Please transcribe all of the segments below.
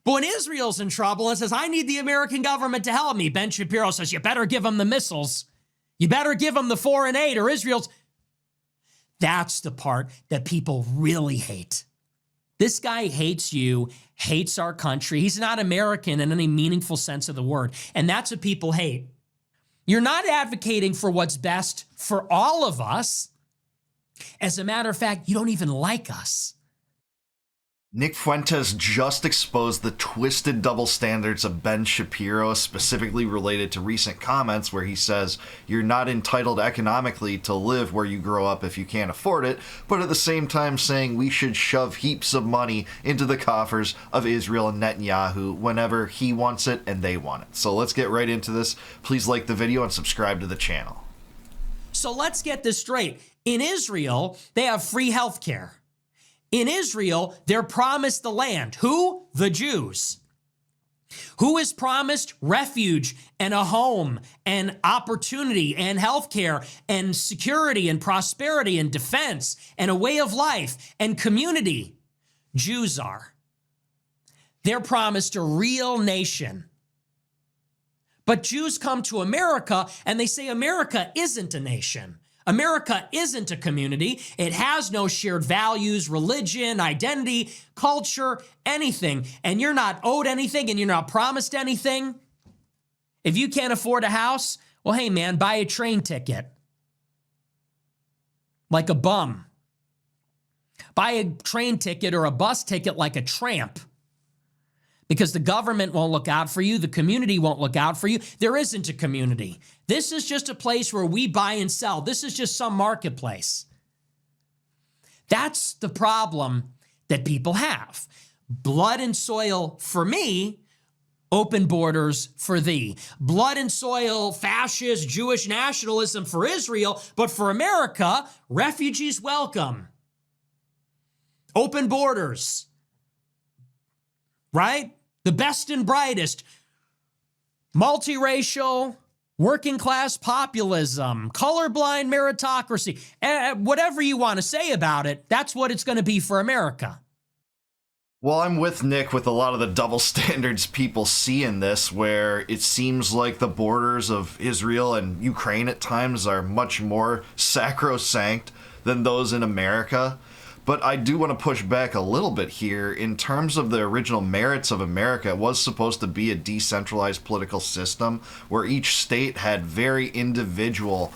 But when Israel's in trouble and says, I need the American government to help me, Ben Shapiro says, you better give them the missiles. You better give them the foreign aid or Israel's. That's the part that people really hate. This guy hates you, hates our country. He's not American in any meaningful sense of the word. And that's what people hate. You're not advocating for what's best for all of us. As a matter of fact, you don't even like us. Nick Fuentes just exposed the twisted double standards of Ben Shapiro, specifically related to recent comments where he says you're not entitled economically to live where you grow up if you can't afford it, but at the same time saying we should shove heaps of money into the coffers of Israel and Netanyahu whenever he wants it and they want it. So let's get right into this. Please like the video and subscribe to the channel. So let's get this straight. In Israel, they have free health care. In Israel, they're promised the land. Who? The Jews. Who is promised refuge and a home and opportunity and healthcare and security and prosperity and defense and a way of life and community? Jews are. They're promised a real nation. But Jews come to America and they say America isn't a nation. America isn't a community. It has no shared values, religion, identity, culture, anything. And you're not owed anything and you're not promised anything. If you can't afford a house, well, hey, man, buy a train ticket. Like a bum. Buy a train ticket or a bus ticket like a tramp. Because the government won't look out for you. The community won't look out for you. There isn't a community. This is just a place where we buy and sell. This is just some marketplace. That's the problem that people have. Blood and soil for me, open borders for thee. Blood and soil, fascist, Jewish nationalism for Israel, but for America, refugees welcome. Open borders. Right? The best and brightest, multiracial, working class populism, colorblind meritocracy, whatever you want to say about it, that's what it's going to be for America. Well, I'm with Nick with a lot of the double standards people see in this, where it seems like the borders of Israel and Ukraine at times are much more sacrosanct than those in America. But I do want to push back a little bit here. In terms of the original merits of America, it was supposed to be a decentralized political system where each state had very individual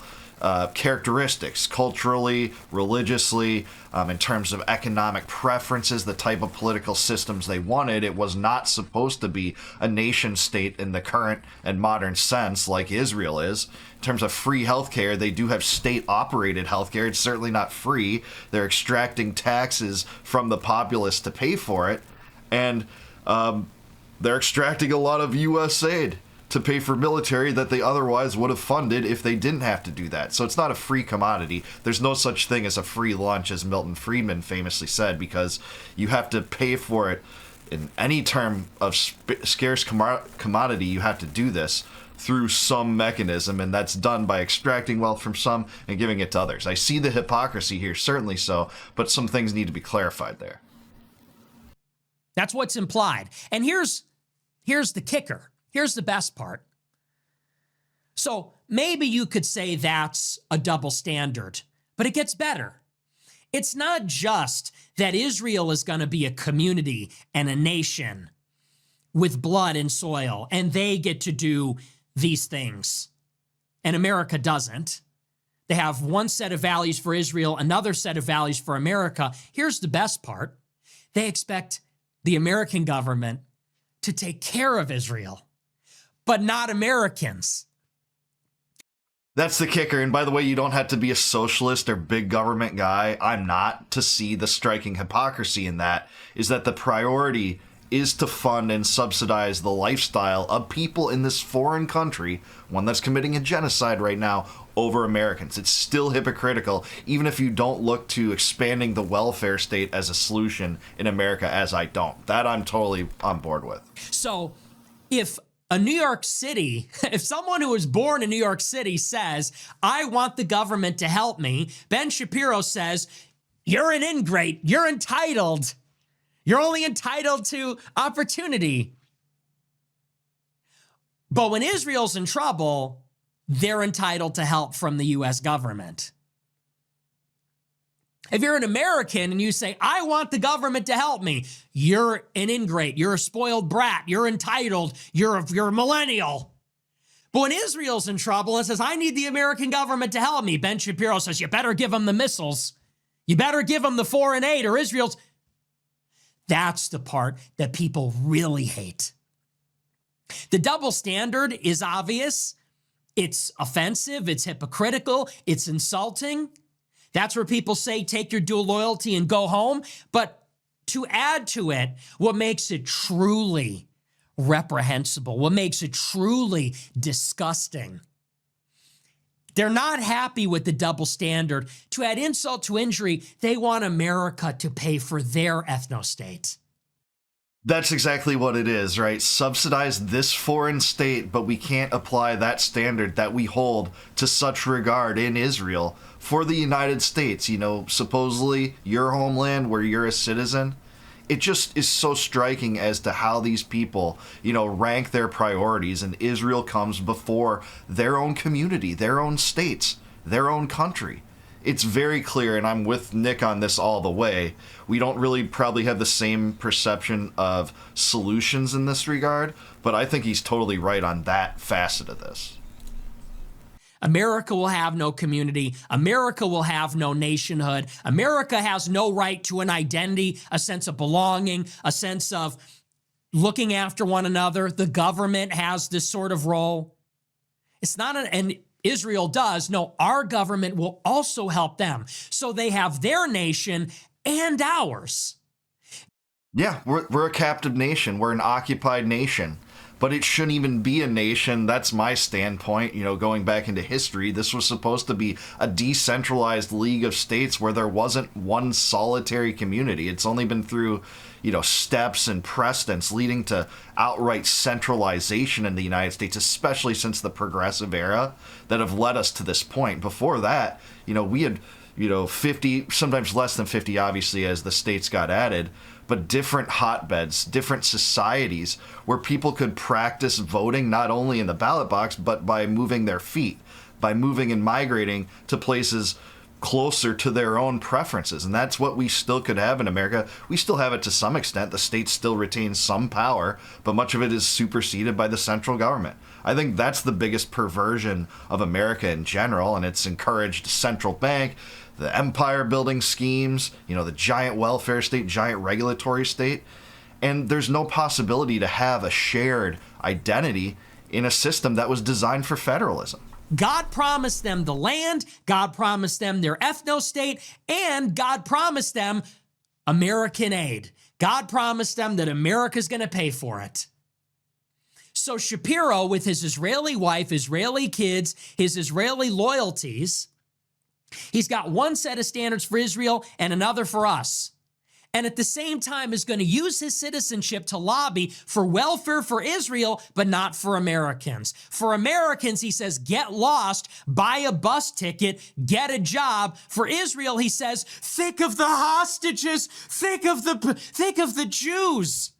characteristics, culturally, religiously, in terms of economic preferences, the type of political systems they wanted. It was not supposed to be a nation state in the current and modern sense like Israel is. In terms of free healthcare, they do have state-operated healthcare. It's certainly not free. They're extracting taxes from the populace to pay for it, and they're extracting a lot of U.S. aid to pay for military that they otherwise would have funded if they didn't have to do that. So it's not a free commodity. There's no such thing as a free lunch, as Milton Friedman famously said, because you have to pay for it. In any term of scarce commodity, you have to do this through some mechanism, and that's done by extracting wealth from some and giving it to others. I see the hypocrisy here, certainly so, but some things need to be clarified there. That's what's implied. And here's the kicker. Here's the best part. So maybe you could say that's a double standard, but it gets better. It's not just that Israel is going to be a community and a nation with blood and soil, and they get to do these things, and America doesn't. They have one set of values for Israel, another set of values for America. Here's the best part. They expect the American government to take care of Israel, but not Americans. That's the kicker. And by the way, you don't have to be a socialist or big government guy. I'm not, to see the striking hypocrisy in that, is that the priority is to fund and subsidize the lifestyle of people in this foreign country, one that's committing a genocide right now, over Americans. It's still hypocritical, even if you don't look to expanding the welfare state as a solution in America, as I don't. That I'm totally on board with. So if a New York City, if someone who was born in New York City says, I want the government to help me, Ben Shapiro says, you're an ingrate, you're entitled. You're only entitled to opportunity. But when Israel's in trouble, they're entitled to help from the U.S. government. If you're an American and you say, I want the government to help me, you're an ingrate, you're a spoiled brat, you're entitled, you're a millennial. But when Israel's in trouble and says, I need the American government to help me, Ben Shapiro says, you better give them the missiles. You better give them the foreign aid or Israel's. That's the part that people really hate. The double standard is obvious. It's offensive. It's hypocritical. It's insulting. That's where people say, take your dual loyalty and go home. But to add to it, what makes it truly reprehensible, what makes it truly disgusting, they're not happy with the double standard. To add insult to injury, they want America to pay for their ethno-state. That's exactly what it is, right? Subsidize this foreign state, but we can't apply that standard that we hold to such regard in Israel for the United States, supposedly your homeland where you're a citizen. It just is so striking as to how these people, rank their priorities, and Israel comes before their own community, their own states, their own country. It's very clear, and I'm with Nick on this all the way. We don't really probably have the same perception of solutions in this regard, but I think he's totally right on that facet of this. America will have no community. America will have no nationhood. America has no right to an identity, a sense of belonging, a sense of looking after one another. The government has this sort of role. It's not and Israel does. No, our government will also help them. So they have their nation and ours. Yeah, we're a captive nation. We're an occupied nation. But it shouldn't even be a nation. That's my standpoint. Going back into history, this was supposed to be a decentralized league of states where there wasn't one solitary community. It's only been through, steps and precedents leading to outright centralization in the United States, especially since the progressive era, that have led us to this point. Before that, we had, 50, sometimes less than 50, obviously, as the states got added, but different hotbeds, different societies where people could practice voting not only in the ballot box, but by moving their feet, by moving and migrating to places closer to their own preferences. And that's what we still could have in America. We still have it to some extent. The state still retains some power, but much of it is superseded by the central government. I think that's the biggest perversion of America in general, and it's encouraged central bank, the empire building schemes, the giant welfare state, giant regulatory state. And there's no possibility to have a shared identity in a system that was designed for federalism. God promised them the land, God promised them their ethno-state, and God promised them American aid. God promised them that America's going to pay for it. So Shapiro, with his Israeli wife, Israeli kids, his Israeli loyalties, he's got one set of standards for Israel and another for us. And at the same time is going to use his citizenship to lobby for welfare for Israel, but not for Americans. For Americans, he says, get lost, buy a bus ticket, get a job. For Israel, he says, think of the hostages, think of the Jews.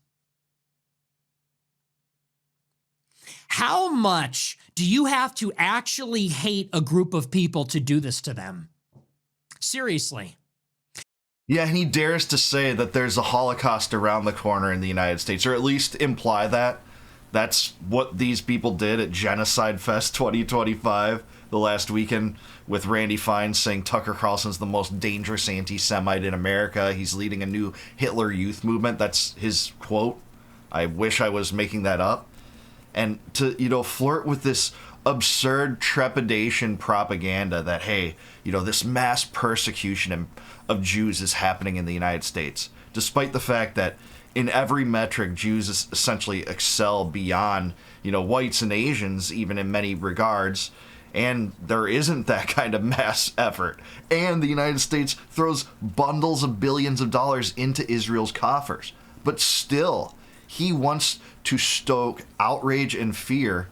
How much do you have to actually hate a group of people to do this to them? Seriously. Yeah, and he dares to say that there's a Holocaust around the corner in the United States, or at least imply that. That's what these people did at Genocide Fest 2025, the last weekend, with Randy Fine saying Tucker Carlson's the most dangerous anti-Semite in America. He's leading a new Hitler Youth movement. That's his quote. I wish I was making that up. And to, flirt with this absurd trepidation propaganda that, hey, this mass persecution of Jews is happening in the United States, despite the fact that in every metric, Jews essentially excel beyond, whites and Asians, even in many regards. And there isn't that kind of mass effort. And the United States throws bundles of billions of dollars into Israel's coffers. But still, he wants to stoke outrage and fear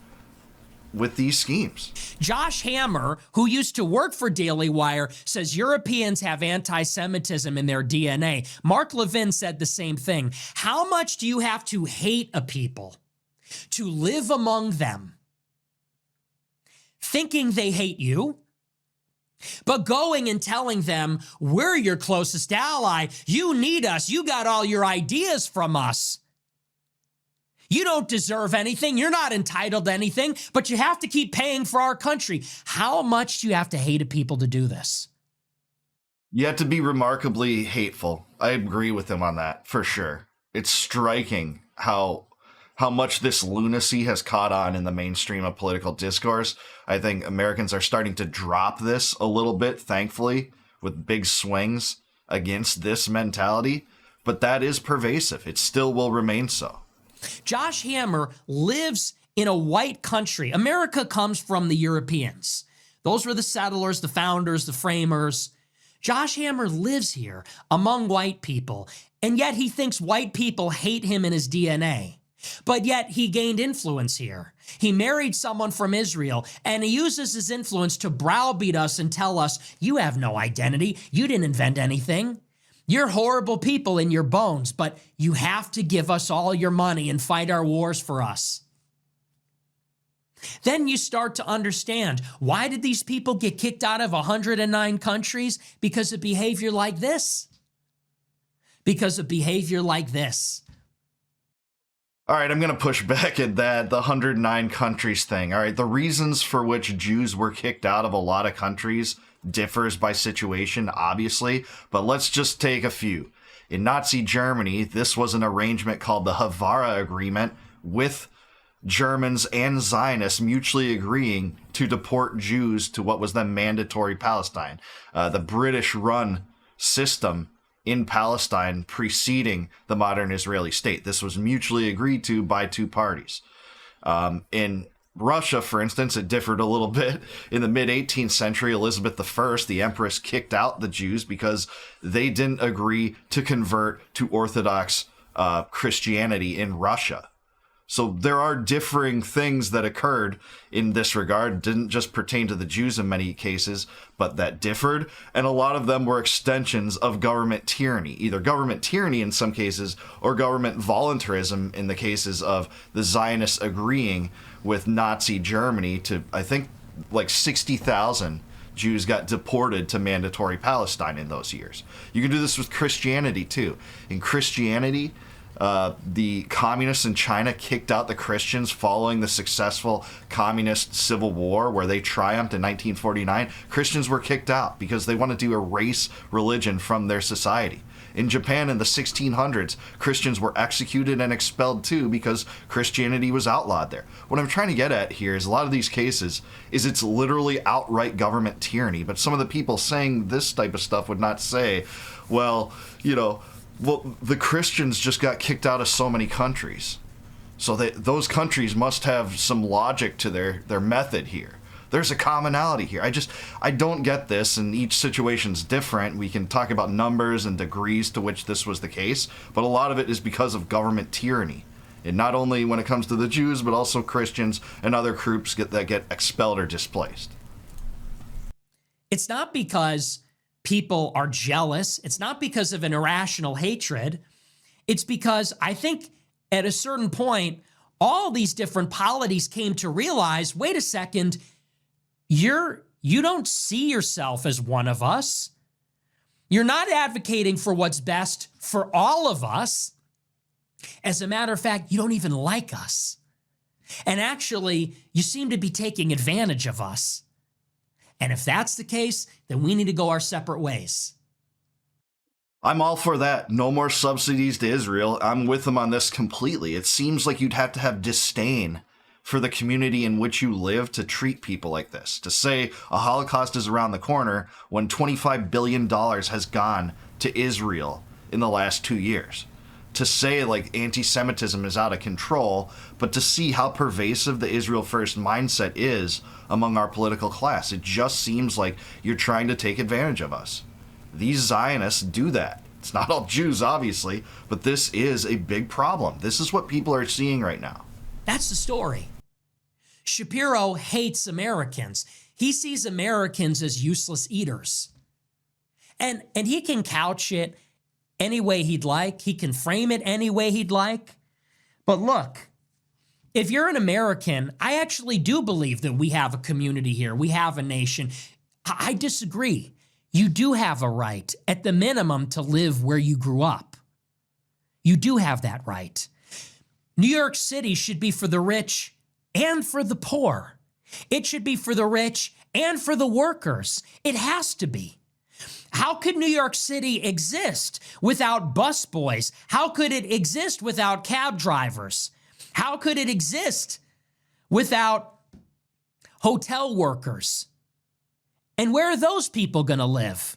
with these schemes. Josh Hammer, who used to work for Daily Wire, says Europeans have anti-Semitism in their DNA. Mark Levin said the same thing. How much do you have to hate a people to live among them, thinking they hate you, but going and telling them, we're your closest ally, you need us, you got all your ideas from us. You don't deserve anything. You're not entitled to anything, but you have to keep paying for our country. How much do you have to hate a people to do this? You have to be remarkably hateful. I agree with him on that, for sure. It's striking how much this lunacy has caught on in the mainstream of political discourse. I think Americans are starting to drop this a little bit, thankfully, with big swings against this mentality. But that is pervasive. It still will remain so. Josh Hammer lives in a white country. America comes from the Europeans. Those were the settlers, the founders, the framers. Josh Hammer lives here among white people, and yet he thinks white people hate him in his DNA. But yet he gained influence here. He married someone from Israel, and he uses his influence to browbeat us and tell us, you have no identity. You didn't invent anything. You're horrible people in your bones, but you have to give us all your money and fight our wars for us. Then you start to understand, why did these people get kicked out of 109 countries? Because of behavior like this. Because of behavior like this. All right, I'm going to push back at that, the 109 countries thing. All right, the reasons for which Jews were kicked out of a lot of countries differs by situation, obviously, but let's just take a few. In Nazi Germany, this was an arrangement called the Havara Agreement, with Germans and Zionists mutually agreeing to deport Jews to what was then mandatory Palestine. The British-run system in Palestine preceding the modern Israeli state. This was mutually agreed to by two parties. In Russia, for instance, it differed a little bit. In the mid-18th century, Elizabeth I, the empress, kicked out the Jews because they didn't agree to convert to Orthodox Christianity in Russia. So there are differing things that occurred in this regard. Didn't just pertain to the Jews in many cases, but that differed. And a lot of them were extensions of government tyranny, either government tyranny in some cases or government voluntarism in the cases of the Zionists agreeing with Nazi Germany to, I think, like 60,000 Jews got deported to mandatory Palestine in those years. You can do this with Christianity too. In Christianity, the communists in China kicked out the Christians following the successful communist civil war where they triumphed in 1949. Christians were kicked out because they wanted to erase religion from their society. In Japan in the 1600s, Christians were executed and expelled too because Christianity was outlawed there. What I'm trying to get at here is a lot of these cases is it's literally outright government tyranny, but some of the people saying this type of stuff would not say, well, the Christians just got kicked out of so many countries. So those countries must have some logic to their method here. There's a commonality here. I don't get this, and each situation's different. We can talk about numbers and degrees to which this was the case, but a lot of it is because of government tyranny. And not only when it comes to the Jews, but also Christians and other groups that get expelled or displaced. It's not because people are jealous. It's not because of an irrational hatred. It's because I think at a certain point, all these different polities came to realize, wait a second, you don't see yourself as one of us. You're not advocating for what's best for all of us. As a matter of fact, you don't even like us. And actually, you seem to be taking advantage of us. And if that's the case, then we need to go our separate ways. I'm all for that. No more subsidies to Israel. I'm with them on this completely. It seems like you'd have to have disdain for the community in which you live to treat people like this. To say a Holocaust is around the corner when $25 billion has gone to Israel in the last 2 years. To say like anti-Semitism is out of control, but to see how pervasive the Israel first mindset is among our political class. It just seems like you're trying to take advantage of us. These Zionists do that. It's not all Jews, obviously, but this is a big problem. This is what people are seeing right now. That's the story. Shapiro hates Americans. He sees Americans as useless eaters. And he can couch it any way he'd like. He can frame it any way he'd like. But look, if you're an American, I actually do believe that we have a community here. We have a nation. I disagree. You do have a right, at the minimum, to live where you grew up. You do have that right. New York City should be for the rich and for the poor. It should be for the rich and for the workers. It has to be. How could New York City exist without busboys? How could it exist without cab drivers? How could it exist without hotel workers? And where are those people going to live?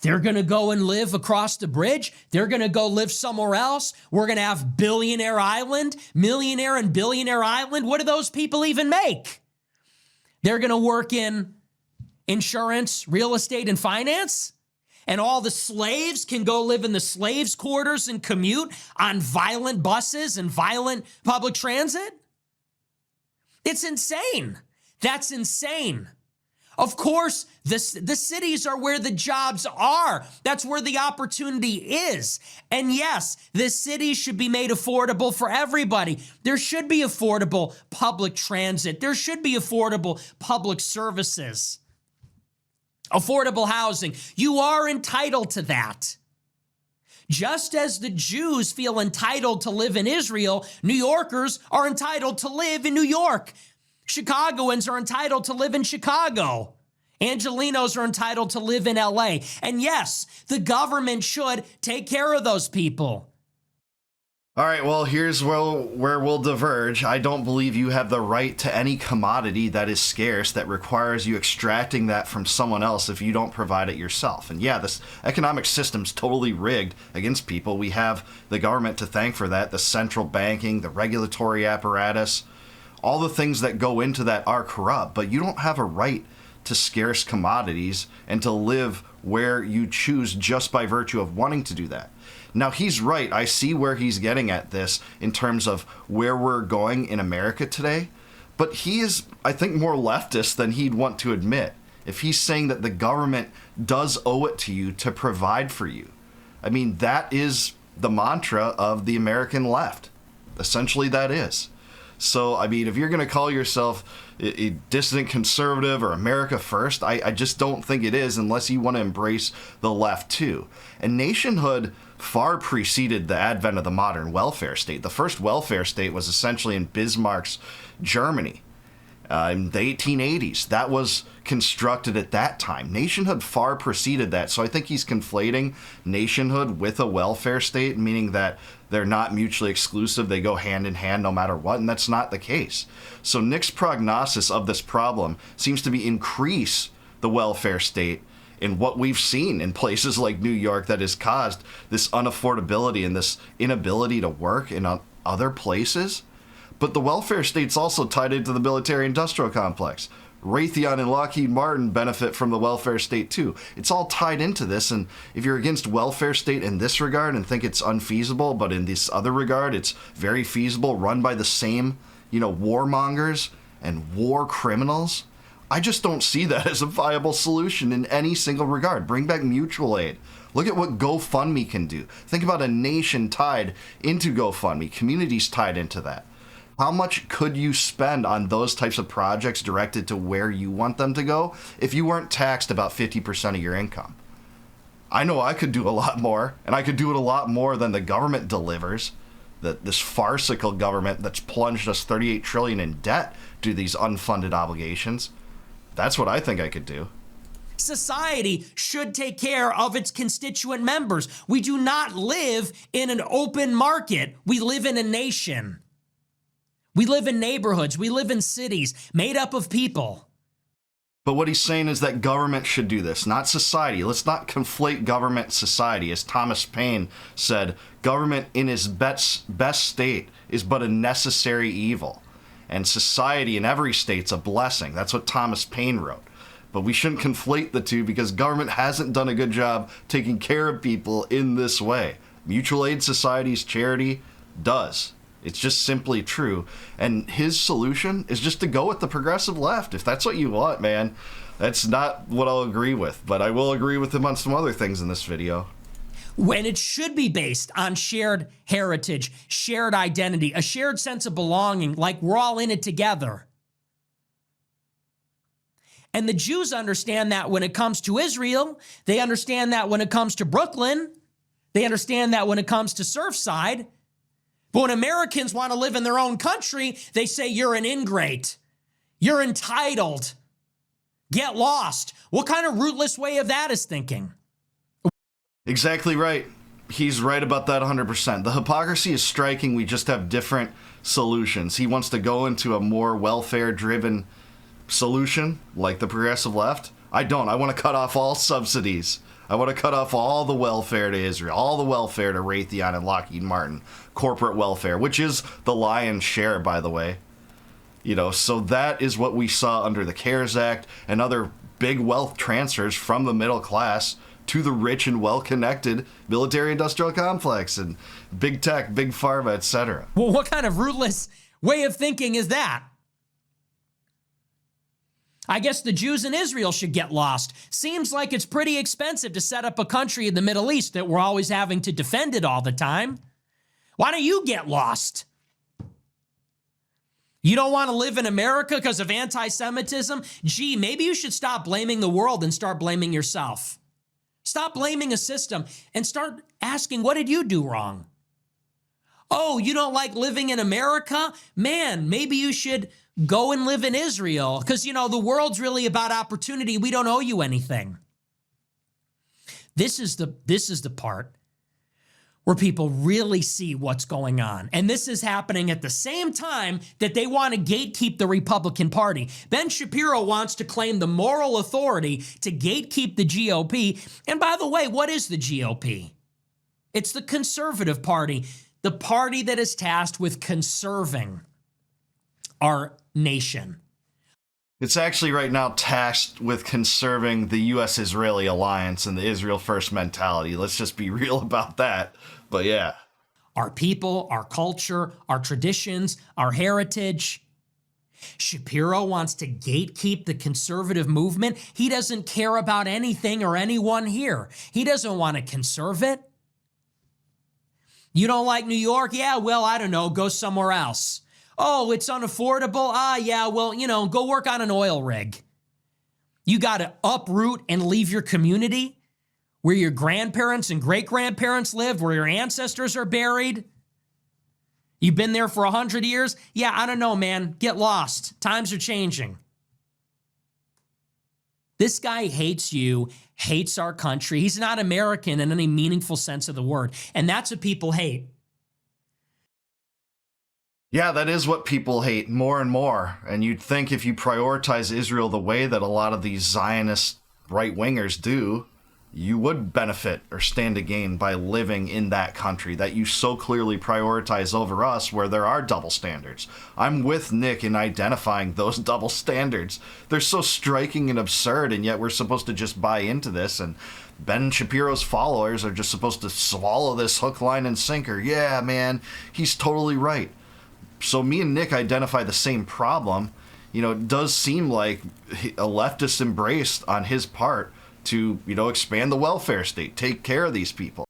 They're going to go and live across the bridge. They're going to go live somewhere else. We're going to have Billionaire Island, Millionaire and Billionaire Island. What do those people even make? They're going to work in insurance, real estate, and finance. And all the slaves can go live in the slaves' quarters and commute on violent buses and violent public transit. It's insane. That's insane. Of course, the cities are where the jobs are. That's where the opportunity is. And yes, the cities should be made affordable for everybody. There should be affordable public transit. There should be affordable public services. Affordable housing. You are entitled to that. Just as the Jews feel entitled to live in Israel, New Yorkers are entitled to live in New York. Chicagoans are entitled to live in Chicago. Angelenos are entitled to live in LA. And yes, the government should take care of those people. All right, well, here's where we'll diverge. I don't believe you have the right to any commodity that is scarce that requires you extracting that from someone else if you don't provide it yourself. And yeah, this economic system's totally rigged against people. We have the government to thank for that, the central banking, the regulatory apparatus. All the things that go into that are corrupt, but you don't have a right to scarce commodities and to live where you choose just by virtue of wanting to do that. Now, he's right. I see where he's getting at this in terms of where we're going in America today. But he is, I think, more leftist than he'd want to admit if he's saying that the government does owe it to you to provide for you. I mean, that is the mantra of the American left. Essentially, that is. So, I mean, if you're going to call yourself a dissident conservative or America first, I just don't think it is unless you want to embrace the left too. And nationhood far preceded the advent of the modern welfare state. The first welfare state was essentially in Bismarck's Germany in the 1880s. That was constructed at that time. Nationhood far preceded that. So I think he's conflating nationhood with a welfare state, meaning that they're not mutually exclusive. They go hand in hand no matter what, and that's not the case. So Nick's prognosis of this problem seems to be increase the welfare state in what we've seen in places like New York that has caused this unaffordability and this inability to work in other places. But the welfare state's also tied into the military-industrial complex. Raytheon and Lockheed Martin benefit from the welfare state too. It's all tied into this, and if you're against welfare state in this regard and think it's unfeasible, but in this other regard it's very feasible, run by the same, warmongers and war criminals, I just don't see that as a viable solution in any single regard. Bring back mutual aid. Look at what GoFundMe can do. Think about a nation tied into GoFundMe, communities tied into that. How much could you spend on those types of projects directed to where you want them to go if you weren't taxed about 50% of your income? I know I could do a lot more, and I could do it a lot more than the government delivers. This farcical government that's plunged us $38 trillion in debt to these unfunded obligations. That's what I think I could do. Society should take care of its constituent members. We do not live in an open market. We live in a nation. We live in neighborhoods. We live in cities made up of people. But what he's saying is that government should do this, not society. Let's not conflate government and society. As Thomas Paine said, government in its best state is but a necessary evil. And society in every state's a blessing. That's what Thomas Paine wrote. But we shouldn't conflate the two because government hasn't done a good job taking care of people in this way. Mutual aid society's charity does. It's just simply true. And his solution is just to go with the progressive left. If that's what you want, man, that's not what I'll agree with. But I will agree with him on some other things in this video. When it should be based on shared heritage, shared identity, a shared sense of belonging, like we're all in it together. And the Jews understand that when it comes to Israel. They understand that when it comes to Brooklyn. They understand that when it comes to Surfside. But when Americans want to live in their own country, they say you're an ingrate. You're entitled. Get lost. What kind of rootless way of that is thinking? Exactly right. He's right about that 100%. The hypocrisy is striking. We just have different solutions. He wants to go into a more welfare-driven solution, like the progressive left. I don't. I want to cut off all subsidies. I want to cut off all the welfare to Israel, all the welfare to Raytheon and Lockheed Martin, corporate welfare, which is the lion's share, by the way. You know, so that is what we saw under the CARES Act and other big wealth transfers from the middle class to the rich and well-connected military-industrial complex and big tech, big pharma, etc. Well, what kind of rootless way of thinking is that? I guess the Jews in Israel should get lost. Seems like it's pretty expensive to set up a country in the Middle East that we're always having to defend it all the time. Why don't you get lost? You don't want to live in America because of anti-Semitism? Gee, maybe you should stop blaming the world and start blaming yourself. Stop blaming a system and start asking, what did you do wrong? Oh, you don't like living in America? Man, maybe you should go and live in Israel because, you know, the world's really about opportunity. We don't owe you anything. This is the part where people really see what's going on. And this is happening at the same time that they want to gatekeep the Republican Party. Ben Shapiro wants to claim the moral authority to gatekeep the GOP. And by the way, what is the GOP? It's the conservative party, the party that is tasked with conserving our nation. It's actually right now tasked with conserving the U.S.-Israeli alliance and the Israel first mentality. Let's just be real about that. But yeah. Our people, our culture, our traditions, our heritage. Shapiro wants to gatekeep the conservative movement. He doesn't care about anything or anyone here. He doesn't want to conserve it. You don't like New York? Yeah, well, I don't know, go somewhere else. Oh, it's unaffordable? Ah, yeah, well, you know, go work on an oil rig. You got to uproot and leave your community where your grandparents and great-grandparents lived, where your ancestors are buried. You've been there for 100 years? Yeah, I don't know, man. Get lost. Times are changing. This guy hates you, hates our country. He's not American in any meaningful sense of the word. And that's what people hate. Yeah, that is what people hate more and more. And you'd think if you prioritize Israel the way that a lot of these Zionist right-wingers do, you would benefit or stand to gain by living in that country that you so clearly prioritize over us, where there are double standards. I'm with Nick in identifying those double standards. They're so striking and absurd, and yet we're supposed to just buy into this, and Ben Shapiro's followers are just supposed to swallow this hook, line, and sinker. Yeah, man, he's totally right. So me and Nick identify the same problem. You know, it does seem like a leftist embrace on his part to, you know, expand the welfare state, take care of these people.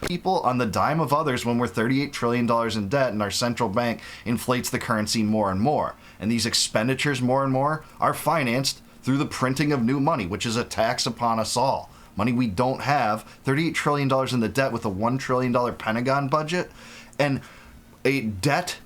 People on the dime of others when we're $38 trillion in debt and our central bank inflates the currency more and more. And these expenditures more and more are financed through the printing of new money, which is a tax upon us all. Money we don't have, $38 trillion in the debt with a $1 trillion Pentagon budget, and a debt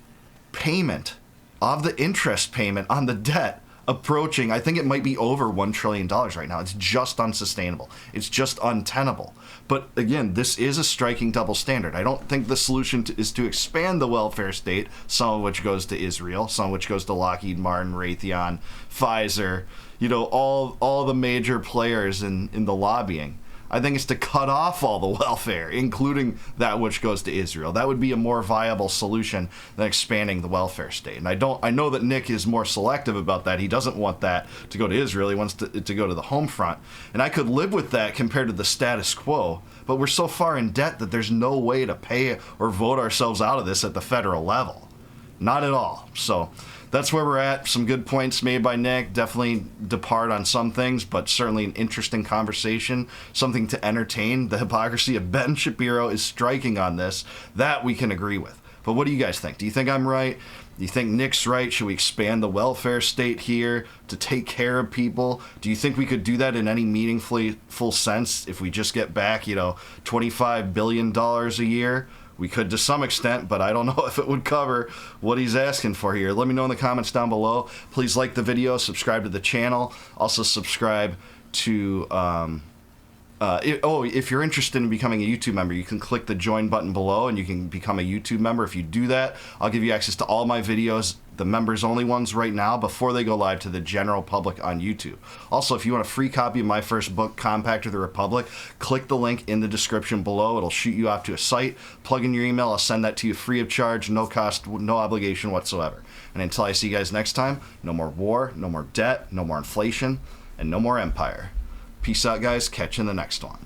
payment of the interest payment on the debt approaching, I think it might be over $1 trillion right now. It's just unsustainable. It's just untenable. But again, this is a striking double standard. I don't think the solution is to expand the welfare state, some of which goes to Israel, some of which goes to Lockheed Martin, Raytheon, Pfizer, you know, all the major players in the lobbying. I think it's to cut off all the welfare, including that which goes to Israel. That would be a more viable solution than expanding the welfare state. And I know that Nick is more selective about that. He doesn't want that to go to Israel. He wants it to go to the home front. And I could live with that compared to the status quo. But we're so far in debt that there's no way to pay or vote ourselves out of this at the federal level. Not at all. So that's where we're at. Some good points made by Nick. Definitely depart on some things, but certainly an interesting conversation, something to entertain. The hypocrisy of Ben Shapiro is striking on this. That we can agree with. But what do you guys think? Do you think I'm right? Do you think Nick's right? Should we expand the welfare state here to take care of people? Do you think we could do that in any meaningful sense if we just get back, $25 billion a year? We could to some extent, but I don't know if it would cover what he's asking for here. Let me know in the comments down below. Please like the video, subscribe to the channel. Also subscribe to, if you're interested in becoming a YouTube member, you can click the join button below and you can become a YouTube member. If you do that, I'll give you access to all my videos, the members only ones right now, before they go live to the general public on YouTube. Also, if you want a free copy of my first book, Compact of the Republic, click the link in the description below. It'll shoot you off to a site. Plug in your email. I'll send that to you free of charge, no cost, no obligation whatsoever. And until I see you guys next time, no more war, no more debt, no more inflation, and no more empire. Peace out, guys. Catch you in the next one.